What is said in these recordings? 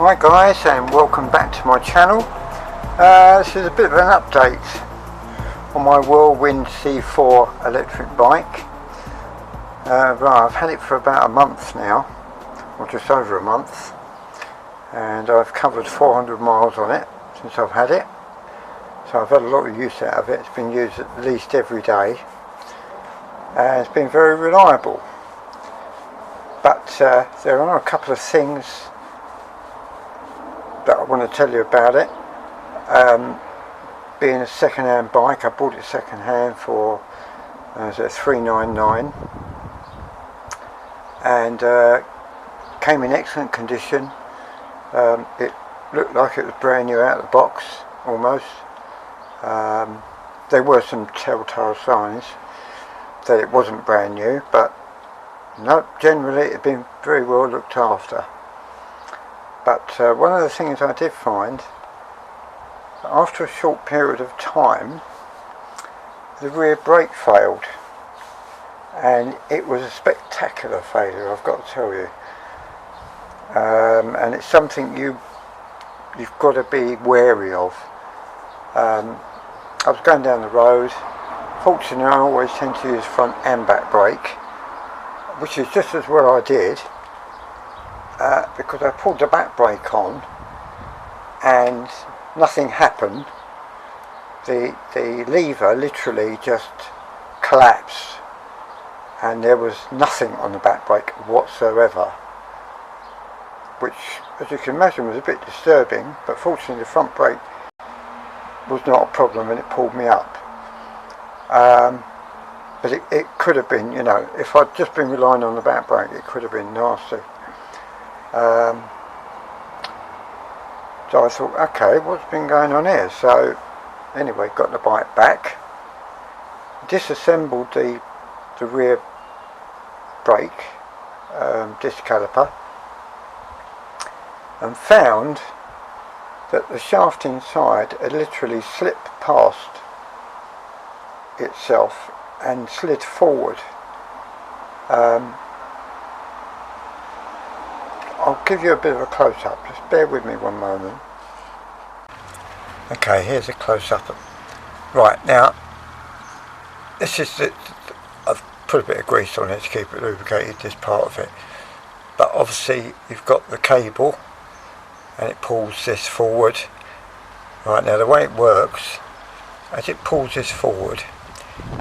Hi guys, and welcome back to my channel. This is a bit of an update on my Whirlwind C4 electric bike. I've had it for about a month now, or just over a month, and I've covered 400 miles on it since I've had it. So I've had a lot of use out of it. It's been used at least every day, and it's been very reliable. But there are a couple of things that I want to tell you about it. Being a second-hand bike, I bought it second-hand for $399, and came in excellent condition. It looked like it was brand new out of the box, almost. There were some telltale signs that it wasn't brand new, but no, generally it had been very well looked after. But one of the things I did find, after a short period of time, the rear brake failed, and it was a spectacular failure, I've got to tell you. And it's something you've got to be wary of. I was going down the road. Fortunately, I always tend to use front and back brake, which is just as well I did. Because I pulled the back brake on and nothing happened. The lever literally just collapsed, and there was nothing on the back brake whatsoever, which, as you can imagine, was a bit disturbing. But fortunately the front brake was not a problem and it pulled me up. But it could have been, you know, if I'd just been relying on the back brake, it could have been nasty. So I thought, okay, what's been going on here? So anyway, got the bike back, disassembled the rear brake disc caliper, and found that the shaft inside had literally slipped past itself and slid forward. I'll give you a bit of a close-up, just bear with me one moment. Okay, here's a close-up. Right, now, this is I've put a bit of grease on it to keep it lubricated, this part of it. But obviously, you've got the cable, and it pulls this forward. Right, now the way it works, as it pulls this forward,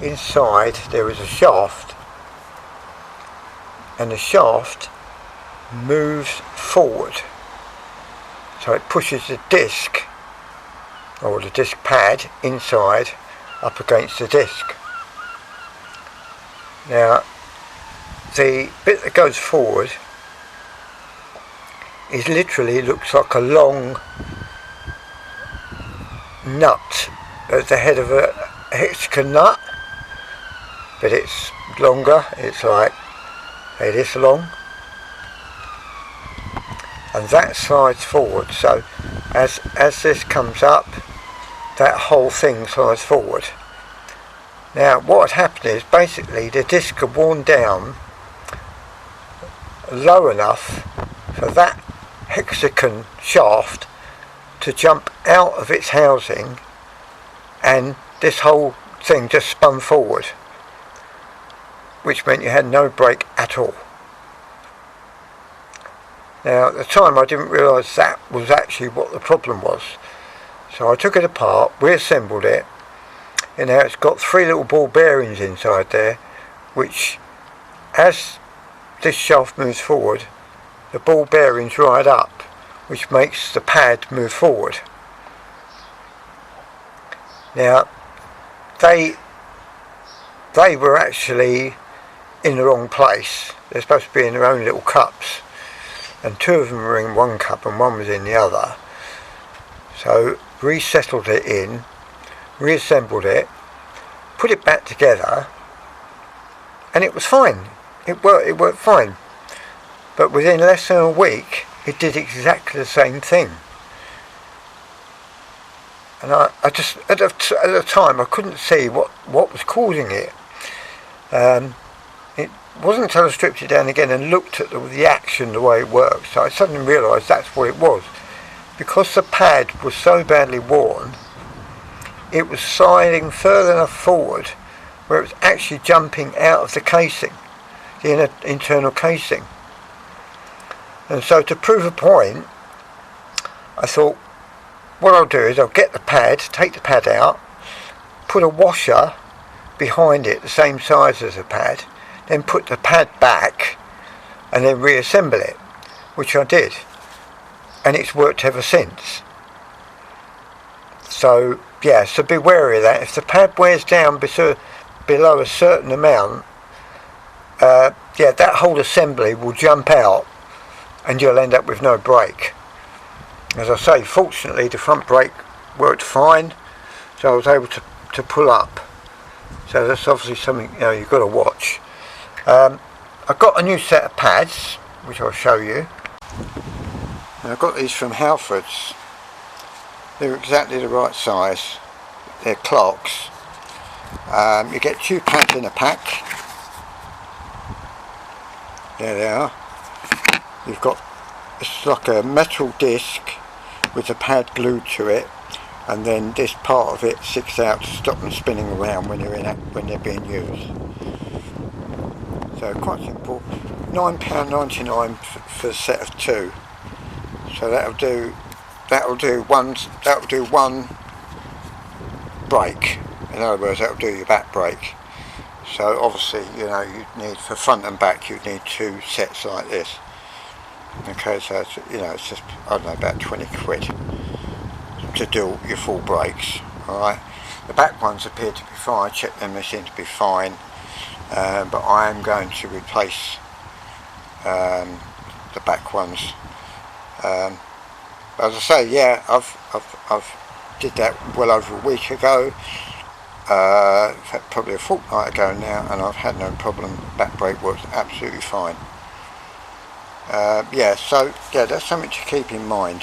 inside there is a shaft, and the shaft moves forward, so it pushes the disc, or the disc pad inside, up against the disc. Now the bit that goes forward is literally looks like a long nut at the head of a hexagon nut, but it's longer, it's like this long, and that slides forward. So as this comes up, that whole thing slides forward. Now what had happened is basically the disc had worn down low enough for that hexagon shaft to jump out of its housing, and this whole thing just spun forward, which meant you had no brake at all. Now at the time I didn't realise that was actually what the problem was, so I took it apart, reassembled it, and now it's got 3 little ball bearings inside there, which, as this shaft moves forward, the ball bearings ride up, which makes the pad move forward. Now they were actually in the wrong place. They're supposed to be in their own little cups, and 2 of them were in one cup and 1 was in the other. So resettled it in, reassembled it, put it back together, and it was fine. It worked fine. But within less than a week, it did exactly the same thing. And I just at the time I couldn't see what was causing it. wasn't until I stripped it down again and looked at the action, the way it works, so I suddenly realised that's what it was. Because the pad was so badly worn, it was sliding further enough forward where it was actually jumping out of the casing, the internal casing. And so to prove a point, I thought what I'll do is I'll get the pad, take the pad out, put a washer behind it the same size as the pad, then put the pad back and then reassemble it, which I did, and it's worked ever since. So yeah, so be wary of that. If the pad wears down below a certain amount, yeah, that whole assembly will jump out and you'll end up with no brake. As I say, fortunately the front brake worked fine, so I was able to pull up. So that's obviously something, you know, you've got to watch. I've got a new set of pads which I'll show you. And I've got these from Halfords. They're exactly the right size. They're clocks. You get 2 pads in a pack. There they are. You've got, it's like a metal disc with a pad glued to it, and then this part of it sticks out to stop them spinning around when they're being used. So quite simple. £9.99 for a set of 2. So that'll do one brake. In other words, that'll do your back brake. So obviously, you know, you'd need, for front and back, you'd need 2 sets like this. Okay, so it's, you know, it's just, I don't know, about 20 quid to do your full brakes. Alright, the back ones appear to be fine. I checked them, they seem to be fine, but I am going to replace the back ones. As I say, yeah, I've did that well over a week ago, in fact probably a fortnight ago now, and I've had no problem. Back brake works absolutely fine. Yeah, so yeah, that's something to keep in mind.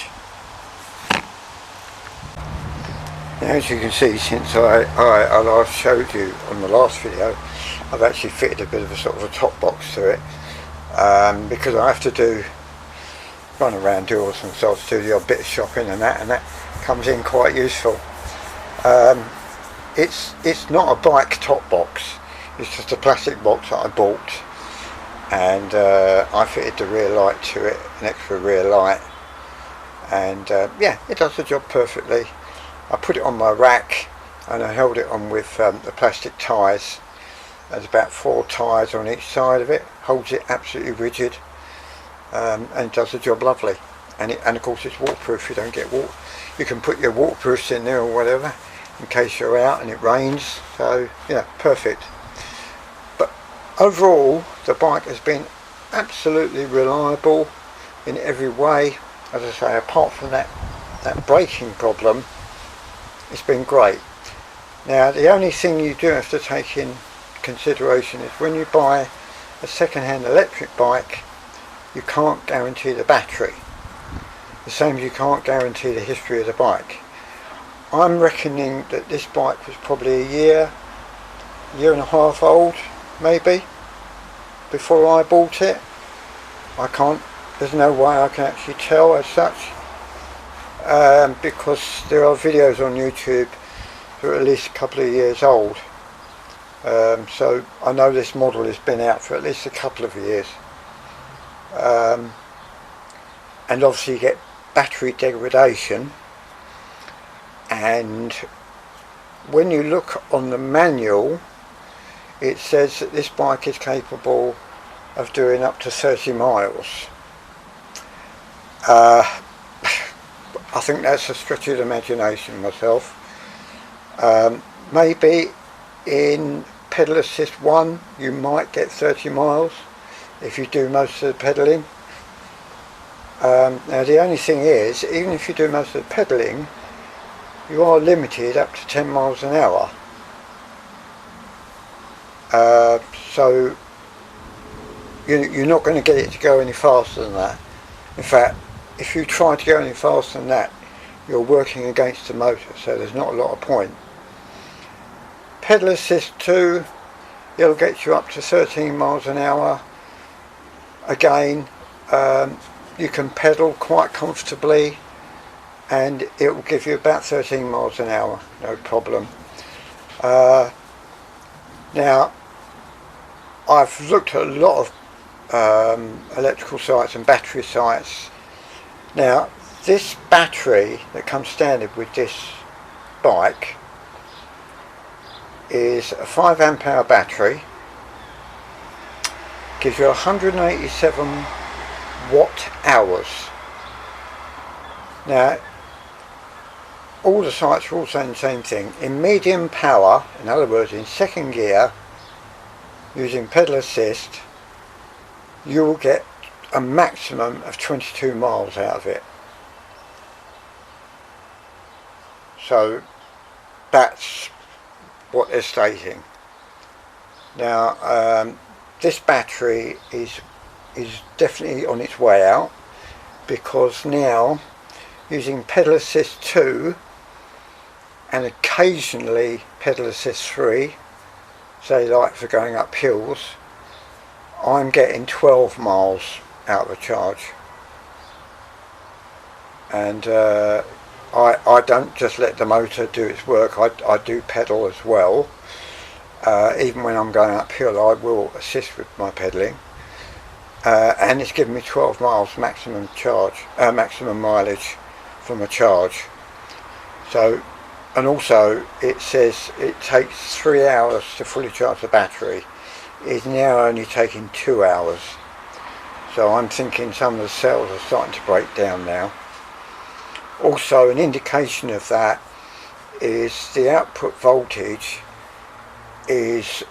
Now, as you can see, since I last showed you on the last video, I've actually fitted a bit of a sort of a top box to it, because I have to run around, do all some sort of do the odd bit of shopping and that comes in quite useful. It's not a bike top box, it's just a plastic box that I bought, and I fitted the rear light to it, an extra rear light, and yeah, it does the job perfectly. I put it on my rack and I held it on with the plastic ties. There's about 4 ties on each side of it, holds it absolutely rigid, and it does the job lovely. And of course it's waterproof. You don't get water. You can put your waterproofs in there or whatever in case you're out and it rains. So yeah, perfect. But overall, the bike has been absolutely reliable in every way. As I say, apart from that braking problem, it's been great. Now, the only thing you do have to take in consideration is when you buy a second-hand electric bike, you can't guarantee the battery. The same as you can't guarantee the history of the bike. I'm reckoning that this bike was probably a year and a half old, maybe, before I bought it. There's no way I can actually tell as such, because there are videos on YouTube that are at least a couple of years old. So I know this model has been out for at least a couple of years. And obviously you get battery degradation, and when you look on the manual it says that this bike is capable of doing up to 30 miles. I think that's a stretch of the imagination myself. Maybe in pedal assist 1 you might get 30 miles if you do most of the pedalling. Now the only thing is, even if you do most of the pedalling, you are limited up to 10 miles an hour. So you're not going to get it to go any faster than that. In fact, if you try to go any faster than that, you're working against the motor, so there's not a lot of point. Pedal assist 2, it'll get you up to 13 miles an hour. Again, you can pedal quite comfortably and it will give you about 13 miles an hour, no problem. Now, I've looked at a lot of electrical sites and battery sites. Now, this battery that comes standard with this bike is a 5 amp hour battery, gives you 187 watt hours. Now, all the sites are all saying the same thing. In medium power, in other words in second gear, using pedal assist, you will get a maximum of 22 miles out of it. So that's what they're stating. Now, this battery is definitely on its way out, because now using pedal assist 2 and occasionally pedal assist 3, say like for going up hills, I'm getting 12 miles out of a charge. And I don't just let the motor do its work, I do pedal as well. Even when I'm going uphill, I will assist with my pedaling. And it's given me 12 miles maximum mileage from a charge. So, and also it says it takes 3 hours to fully charge the battery. It's now only taking 2 hours. So I'm thinking some of the cells are starting to break down now. Also, an indication of that is the output voltage is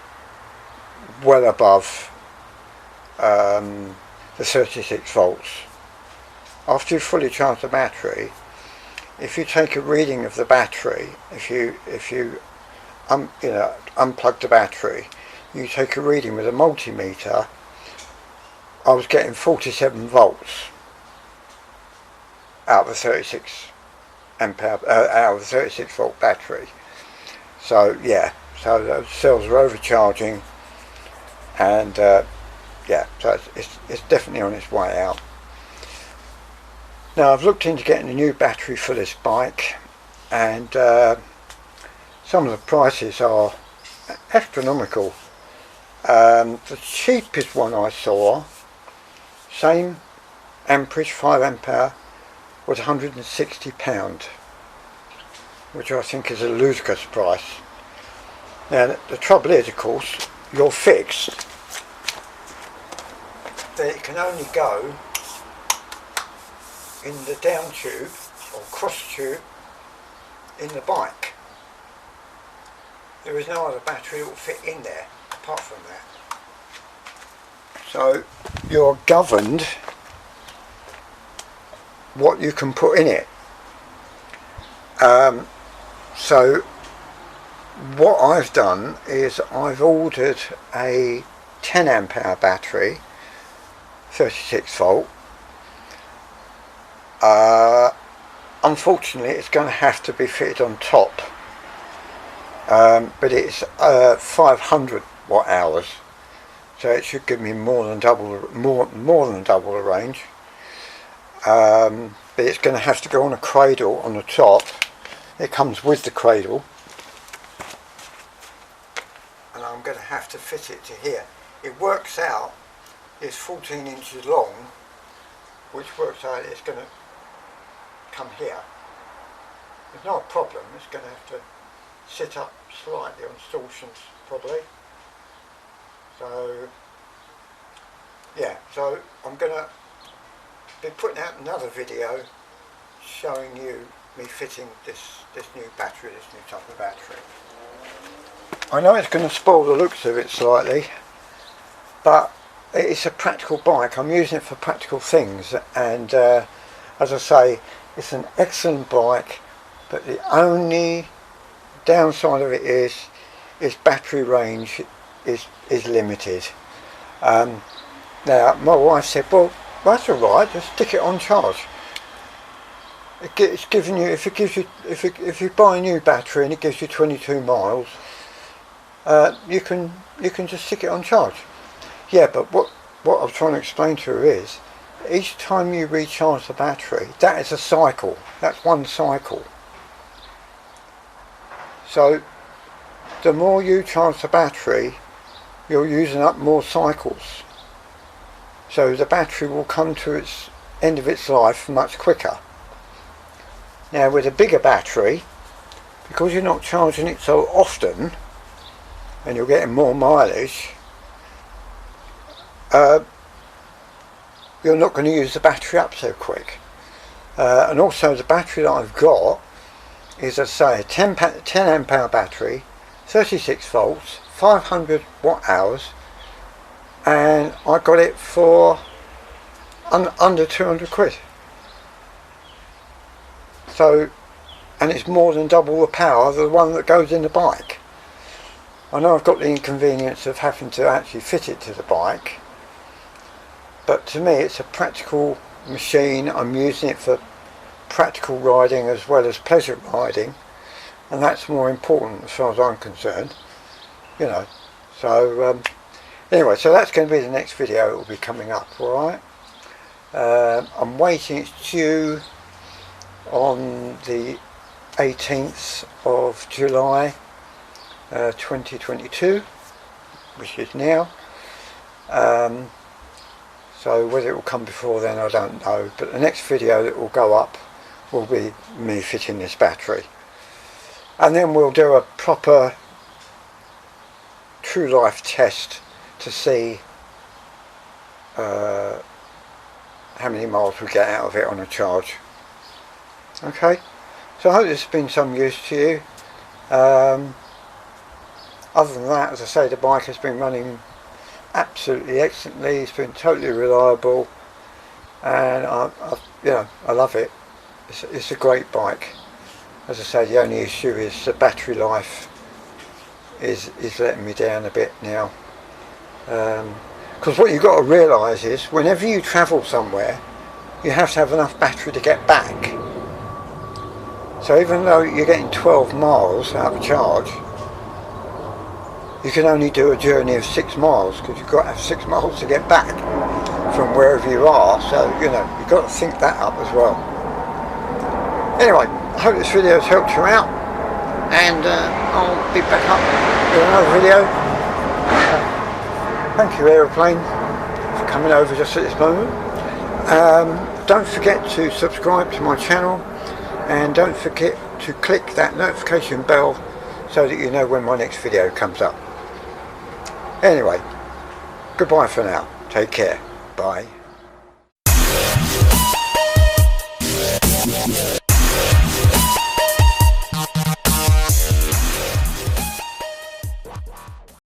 well above the 36 volts. After you fully charge the battery, if you take a reading of the battery, if you unplug the battery, you take a reading with a multimeter, I was getting 47 volts out of a 36 amp hour, out of a 36 volt battery. So yeah, so those cells are overcharging, and yeah, so it's definitely on its way out. Now, I've looked into getting a new battery for this bike, and some of the prices are astronomical. The cheapest one I saw, same amperage, 5 amp hour, was £160, which I think is a ludicrous price. Now, the trouble is, of course, you're fixed that it can only go in the down tube or cross tube in the bike. There is no other battery that will fit in there apart from that. So you're governed what you can put in it. So what I've done is I've ordered a 10 amp hour battery, 36 volt. Unfortunately, it's going to have to be fitted on top, but it's 500 watt hours, so it should give me more than double the range. But it's going to have to go on a cradle on the top. It comes with the cradle, and I'm going to have to fit it to here. It works out, it's 14 inches long, which works out it's going to come here. It's not a problem, it's going to have to sit up slightly on torsions probably. So yeah, so I'm going to be putting out another video showing you me fitting this new battery, this new type of battery. I know it's going to spoil the looks of it slightly, but it's a practical bike. I'm using it for practical things, and as I say, it's an excellent bike, but the only downside of it is its battery range is limited. Now my wife said, well, that's alright, just stick it on charge. It's giving you, if you buy a new battery and it gives you 22 miles, you can just stick it on charge. Yeah, but what I was trying to explain to her is, each time you recharge the battery, that is a cycle. That's one cycle. So the more you charge the battery, you're using up more cycles. So the battery will come to its end of its life much quicker. Now with a bigger battery, because you're not charging it so often and you're getting more mileage, you're not going to use the battery up so quick. And also the battery that I've got is, as I say, a 10 amp hour battery, 36 volts, 500 watt hours, and I got it for under 200 quid. So, and it's more than double the power of the one that goes in the bike. I know I've got the inconvenience of having to actually fit it to the bike, but to me it's a practical machine. I'm using it for practical riding as well as pleasure riding, and that's more important as far as I'm concerned, you know. So anyway, so that's going to be the next video. It will be coming up. Alright, I'm waiting. It's due on the 18th of July 2022, which is now. So whether it will come before then, I don't know, but the next video that will go up will be me fitting this battery, and then we'll do a proper true life test to see how many miles we get out of it on a charge. Okay, so I hope this has been some use to you. Other than that, as I say, the bike has been running absolutely excellently. It's been totally reliable, and I love it. It's a great bike. As I say, the only issue is the battery life is letting me down a bit now. Because what you've got to realise is, whenever you travel somewhere, you have to have enough battery to get back. So even though you're getting 12 miles out of charge, you can only do a journey of 6 miles, because you've got to have 6 miles to get back from wherever you are. So, you know, you've got to think that up as well. Anyway, I hope this video has helped you out, and I'll be back up with another video. Thank you, Aeroplane, for coming over just at this moment. Don't forget to subscribe to my channel, and don't forget to click that notification bell so that you know when my next video comes up. Anyway, goodbye for now. Take care. Bye.